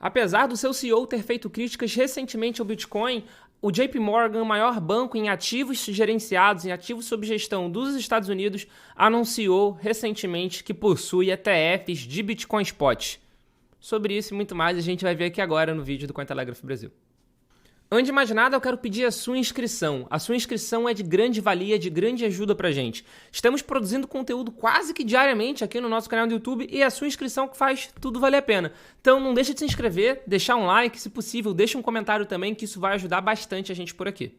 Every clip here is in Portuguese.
Apesar do seu CEO ter feito críticas recentemente ao Bitcoin, o JP Morgan, maior banco em ativos gerenciados, em ativos sob gestão dos Estados Unidos, anunciou recentemente que possui ETFs de Bitcoin Spot. Sobre isso e muito mais a gente vai ver aqui agora no vídeo do Cointelegraph Brasil. Antes de mais nada, eu quero pedir a sua inscrição. A sua inscrição é de grande valia, de grande ajuda pra gente. Estamos produzindo conteúdo quase que diariamente aqui no nosso canal do YouTube e é a sua inscrição que faz tudo valer a pena. Então não deixa de se inscrever, deixar um like, se possível, deixa um comentário também, que isso vai ajudar bastante a gente por aqui.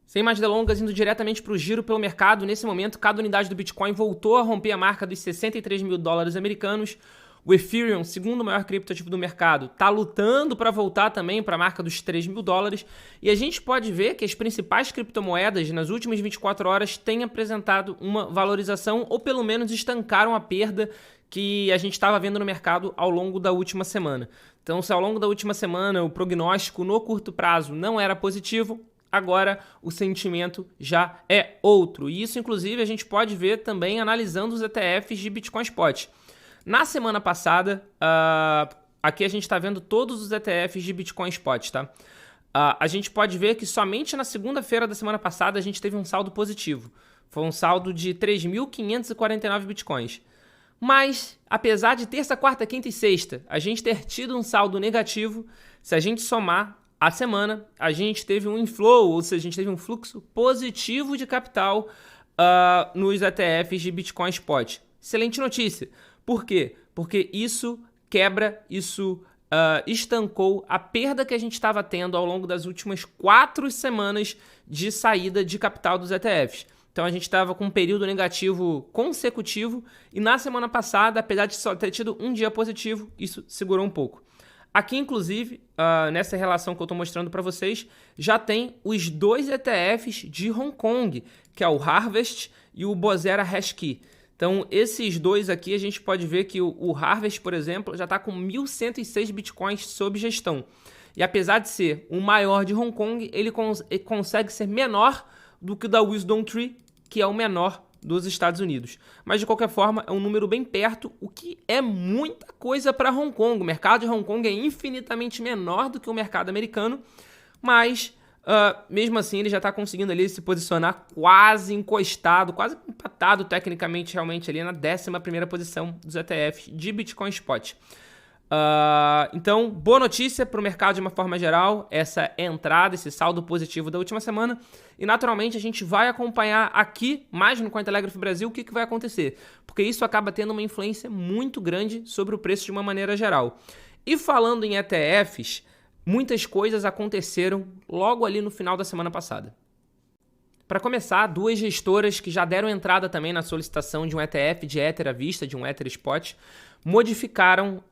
Sem mais delongas, indo diretamente para o giro pelo mercado, nesse momento cada unidade do Bitcoin voltou a romper a marca dos 63 mil dólares americanos. O Ethereum, segundo maior criptoativo do mercado, está lutando para voltar também para a marca dos 3 mil dólares. E a gente pode ver que as principais criptomoedas nas últimas 24 horas têm apresentado uma valorização ou pelo menos estancaram a perda que a gente estava vendo no mercado ao longo da última semana. Então, se ao longo da última semana o prognóstico no curto prazo não era positivo, agora o sentimento já é outro. E isso, inclusive, a gente pode ver também analisando os ETFs de Bitcoin Spot. Na semana passada, aqui a gente está vendo todos os ETFs de Bitcoin Spot, tá? A gente pode ver que somente na segunda-feira da semana passada a gente teve um saldo positivo. Foi um saldo de 3.549 Bitcoins. Mas, apesar de terça, quarta, quinta e sexta, a gente ter tido um saldo negativo, se a gente somar a semana, a gente teve um inflow, ou seja, a gente teve um fluxo positivo de capital nos ETFs de Bitcoin Spot. Excelente notícia. Por quê? Porque isso quebra, estancou a perda que a gente estava tendo ao longo das últimas 4 semanas de saída de capital dos ETFs. Então a gente estava com um período negativo consecutivo e na semana passada, apesar de só ter tido um dia positivo, isso segurou um pouco. Aqui, inclusive, nessa relação que eu estou mostrando para vocês, já tem os 2 ETFs de Hong Kong, que é o Harvest e o Bozera Hashkey. Então, esses 2 aqui, a gente pode ver que o Harvest, por exemplo, já está com 1.106 Bitcoins sob gestão. E apesar de ser o maior de Hong Kong, ele consegue ser menor do que o da Wisdom Tree, que é o menor dos Estados Unidos. Mas, de qualquer forma, é um número bem perto, o que é muita coisa para Hong Kong. O mercado de Hong Kong é infinitamente menor do que o mercado americano, mas mesmo assim ele já está conseguindo ali se posicionar quase encostado, quase empatado tecnicamente realmente ali na 11ª posição dos ETFs de Bitcoin Spot. Então, boa notícia para o mercado de uma forma geral, essa entrada, esse saldo positivo da última semana. E naturalmente a gente vai acompanhar aqui, mais no Cointelegraph Brasil, o que vai acontecer. Porque isso acaba tendo uma influência muito grande sobre o preço de uma maneira geral. E falando em ETFs, muitas coisas aconteceram logo ali no final da semana passada. Para começar, 2 gestoras que já deram entrada também na solicitação de um ETF de Ether à vista, de um Ether Spot, modificaram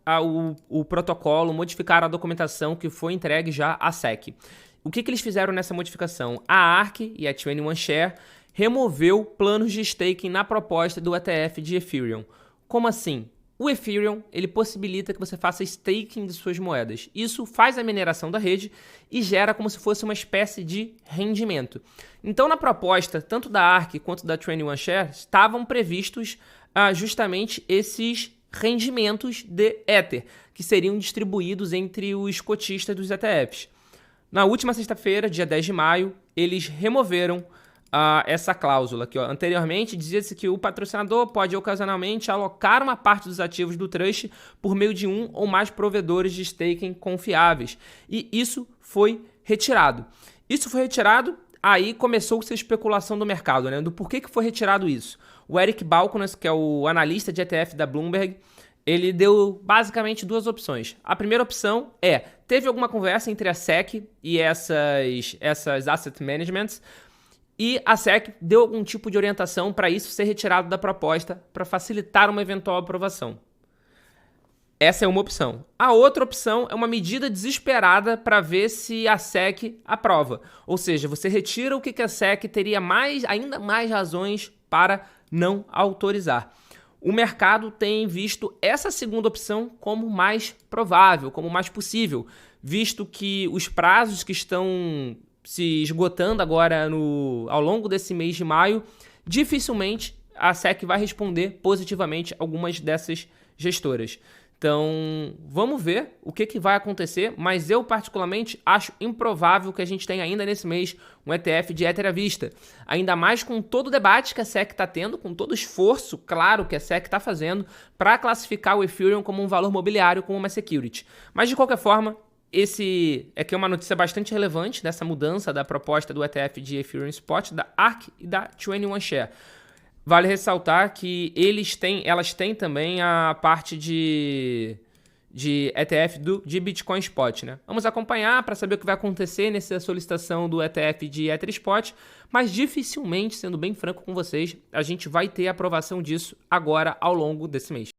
o protocolo, modificaram a documentação que foi entregue já à SEC. O que eles fizeram nessa modificação? A ARK e a 21Share removeu planos de staking na proposta do ETF de Ethereum. Como assim? O Ethereum, ele possibilita que você faça staking de suas moedas. Isso faz a mineração da rede e gera como se fosse uma espécie de rendimento. Então, na proposta, tanto da ARK quanto da 21Share, estavam previstos justamente esses rendimentos de Ether, que seriam distribuídos entre os cotistas dos ETFs. Na última sexta-feira, dia 10 de maio, eles removeram essa cláusula aqui, ó. Anteriormente dizia-se que o patrocinador pode ocasionalmente alocar uma parte dos ativos do trust por meio de um ou mais provedores de staking confiáveis. E isso foi retirado. Aí começou-se a especulação do mercado, né? Do porquê que foi retirado isso. O Eric Balchunas, que é o analista de ETF da Bloomberg, ele deu basicamente 2 opções. A primeira opção teve alguma conversa entre a SEC e essas asset managements, e a SEC deu algum tipo de orientação para isso ser retirado da proposta para facilitar uma eventual aprovação. Essa é uma opção. A outra opção é uma medida desesperada para ver se a SEC aprova. Ou seja, você retira o que a SEC teria ainda mais razões para não autorizar. O mercado tem visto essa segunda opção como mais provável, como mais possível, visto que os prazos que estão se esgotando agora ao longo desse mês de maio, dificilmente a SEC vai responder positivamente algumas dessas gestoras. Então, vamos ver o que vai acontecer, mas eu particularmente acho improvável que a gente tenha ainda nesse mês um ETF de Ether à vista. Ainda mais com todo o debate que a SEC está tendo, com todo o esforço, claro, que a SEC está fazendo para classificar o Ethereum como um valor mobiliário, como uma security. Mas, de qualquer forma, esse é uma notícia bastante relevante dessa mudança da proposta do ETF de Ethereum Spot, da ARK e da 21Share. Vale ressaltar que elas têm também a parte de ETF de Bitcoin Spot, né? Vamos acompanhar para saber o que vai acontecer nessa solicitação do ETF de Ether Spot, mas dificilmente, sendo bem franco com vocês, a gente vai ter aprovação disso agora ao longo desse mês.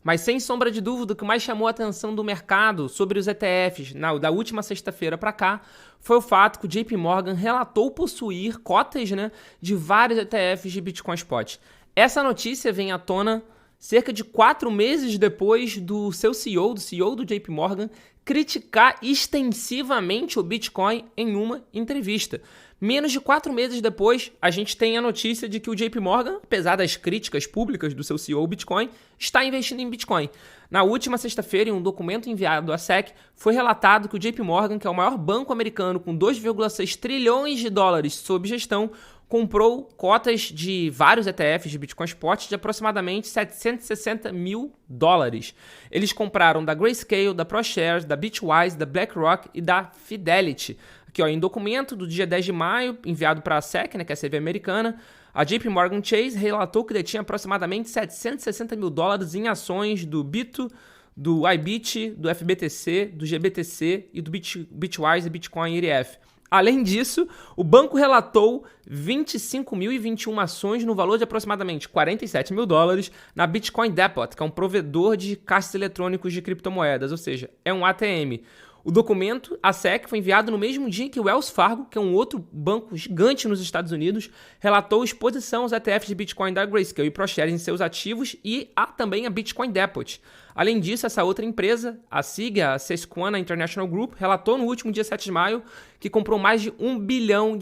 Mas sem sombra de dúvida, o que mais chamou a atenção do mercado sobre os ETFs da última sexta-feira para cá foi o fato que o JP Morgan relatou possuir cotas, né, de vários ETFs de Bitcoin Spot. Essa notícia vem à tona cerca de 4 meses depois do seu CEO, do CEO do JP Morgan, criticar extensivamente o Bitcoin em uma entrevista. Menos de 4 meses depois, a gente tem a notícia de que o JP Morgan, apesar das críticas públicas do seu CEO Bitcoin, está investindo em Bitcoin. Na última sexta-feira, em um documento enviado à SEC, foi relatado que o JP Morgan, que é o maior banco americano com 2,6 trilhões de dólares sob gestão, comprou cotas de vários ETFs de Bitcoin Spot de aproximadamente 760 mil dólares. Eles compraram da Grayscale, da ProShares, da Bitwise, da BlackRock e da Fidelity. Aqui, ó, em documento do dia 10 de maio, enviado para a SEC, né, que é a SEC americana, a JP Morgan Chase relatou que detinha aproximadamente 760 mil dólares em ações do Bito, do IBIT, do FBTC, do GBTC e do Bitwise e Bitcoin ETF. Além disso, o banco relatou 25.021 ações no valor de aproximadamente 47 mil dólares na Bitcoin Depot, que é um provedor de caixas eletrônicos de criptomoedas, ou seja, é um ATM. O documento, a SEC, foi enviado no mesmo dia que o Wells Fargo, que é um outro banco gigante nos Estados Unidos, relatou exposição aos ETFs de Bitcoin da Grayscale e ProShares em seus ativos e há também a Bitcoin Depot. Além disso, essa outra empresa, a SIG, a Susquehanna International Group, relatou no último dia 7 de maio que comprou mais de $1 bilhão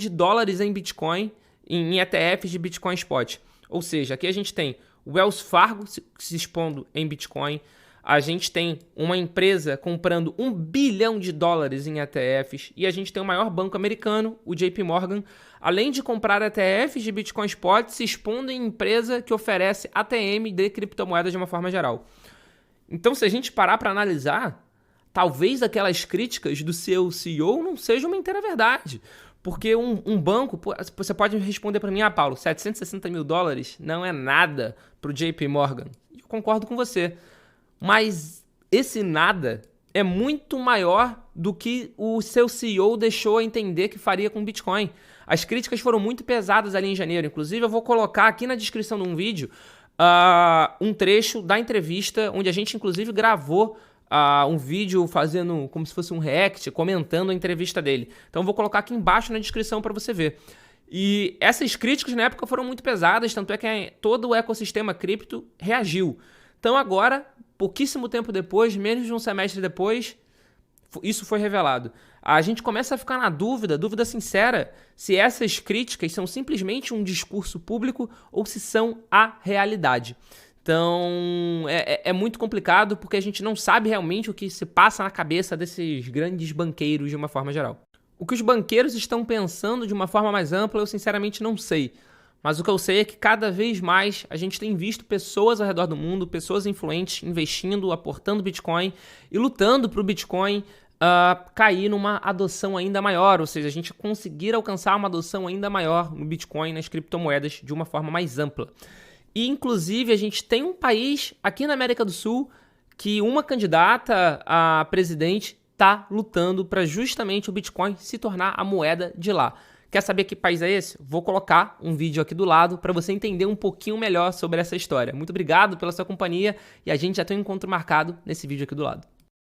em Bitcoin, em ETFs de Bitcoin Spot. Ou seja, aqui a gente tem o Wells Fargo se expondo em Bitcoin, a gente tem uma empresa comprando $1 bilhão em ETFs e a gente tem o maior banco americano, o JP Morgan, além de comprar ETFs de Bitcoin Spot, se expondo em empresa que oferece ATM de criptomoedas de uma forma geral. Então, se a gente parar para analisar, talvez aquelas críticas do seu CEO não sejam uma inteira verdade. Porque um banco, você pode responder para mim, Paulo, 760 mil dólares não é nada para o JP Morgan. Eu concordo com você. Mas esse nada é muito maior do que o seu CEO deixou a entender que faria com o Bitcoin. As críticas foram muito pesadas ali em janeiro. Inclusive, eu vou colocar aqui na descrição de um vídeo um trecho da entrevista, onde a gente, inclusive, gravou um vídeo fazendo como se fosse um react, comentando a entrevista dele. Então, eu vou colocar aqui embaixo na descrição para você ver. E essas críticas, na época, foram muito pesadas, tanto é que todo o ecossistema cripto reagiu. Então, agora, pouquíssimo tempo depois, menos de um semestre depois, isso foi revelado. A gente começa a ficar na dúvida sincera, se essas críticas são simplesmente um discurso público ou se são a realidade. Então, é muito complicado porque a gente não sabe realmente o que se passa na cabeça desses grandes banqueiros de uma forma geral. O que os banqueiros estão pensando de uma forma mais ampla, eu sinceramente não sei. Mas o que eu sei é que cada vez mais a gente tem visto pessoas ao redor do mundo, pessoas influentes, investindo, aportando Bitcoin e lutando para o Bitcoin cair numa adoção ainda maior, ou seja, a gente conseguir alcançar uma adoção ainda maior no Bitcoin, nas criptomoedas, de uma forma mais ampla. E, inclusive, a gente tem um país aqui na América do Sul que uma candidata a presidente está lutando para justamente o Bitcoin se tornar a moeda de lá. Quer saber que país é esse? Vou colocar um vídeo aqui do lado para você entender um pouquinho melhor sobre essa história. Muito obrigado pela sua companhia e a gente já tem um encontro marcado nesse vídeo aqui do lado.